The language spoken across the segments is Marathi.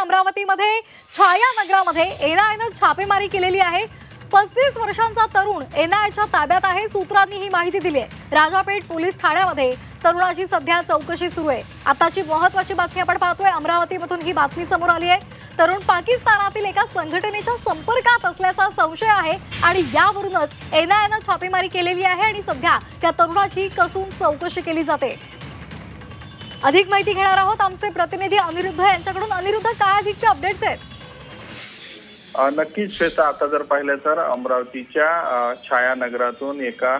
अमरावतीमध्ये छाया नगरामध्ये एनआयनं छापेमारी केलेली आहे। 35 वर्षांचा तरुण एनआयच्या ताब्यात आहे। सूत्रांनी ही माहिती दिली आहे। राजापेठ पोलीस ठाण्यामध्ये तरुणाची सध्या चौकशी सुरू आहे। आताची महत्त्वाची बातमी आपण पाहतोय, अमरावतीमधून ही बातमी समोर आली आहे। तरुण पाकिस्तानातील एका संघटनेच्या संपर्कात असल्याचा संशय आहे आणि यावरूनच एनआयनं छापेमारी केलेली आहे आणि सध्या त्या तरुणाची कसून चौकशी केली जाते। अधिक माहिती घेणार आहोत आमचे प्रतिनिधी अनिरुद्ध यांच्याकडून। अनिरुद्ध, काय अधिकचे अपडेट्स आहेत? नक्कीच श्वेता, आता जर पाहिलं तर अमरावतीच्या छाया नगरातून एका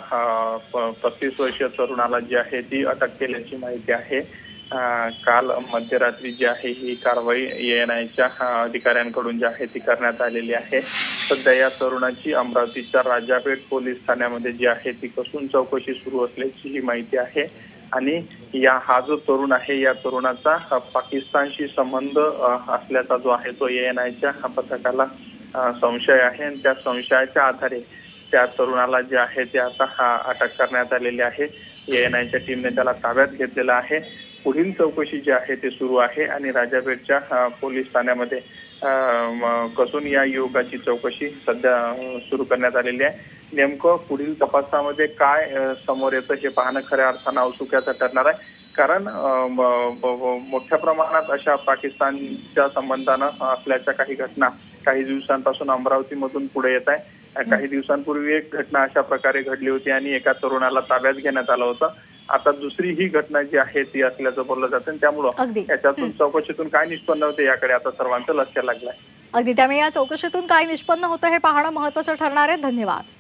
35 वर्षीय तरुणाला जी आहे ती अटक केल्याची माहिती आहे। काल मध्यरात्री जी आहे ही कारवाई एनआयच्या अधिकाऱ्यांकडून जी आहे ती करण्यात आलेली आहे। सध्या या तरुणाची अमरावतीच्या राजापेठ पोलीस ठाण्यामध्ये जी आहे ती कसून चौकशी सुरू असल्याची ही माहिती आहे। आणि हा जो तरुण आहे या तरुणाचा पाकिस्तानशी संबंध असल्याचा जो आहे तो एनआयच्या पथकाला संशय आहे आणि त्या संशयाच्या आधारे त्या तरुणाला जे आहे ते आता अटक करण्यात आलेली आहे। एनआयच्या टीमने त्याला ताब्यात घेतलेला आहे। पुढील चौकशी जी आहे ते सुरू आहे आणि राजापेठच्या पोलीस ठाण्यामध्ये कसून या युवकाची चौकशी सध्या सुरू करण्यात आलेली आहे। नेमकं पुढील तपासामध्ये काय समोर येतं हे पाहणं खऱ्या अर्थानं औत्सुक्याचं ठरणार आहे, कारण मोठ्या प्रमाणात अशा पाकिस्तानच्या संबंधानं असल्याच्या काही घटना काही दिवसांपासून अमरावतीमधून पुढे येत आहे। काही दिवसांपूर्वी एक घटना अशा प्रकारे घडली होती आणि एका तरुणाला ताब्यात घेण्यात आलं होतं। आता दुसरी ही घटना जी आहे ती असल्याचं बोललं जातं, त्यामुळं याच्यातून चौकशीतून काय निष्पन्न होते याकडे आता सर्वांचं लक्ष लागलंय। अगदी, त्यामुळे या चौकशीतून काय निष्पन्न होतं हे पाहणं महत्त्वाचं ठरणार आहे। धन्यवाद।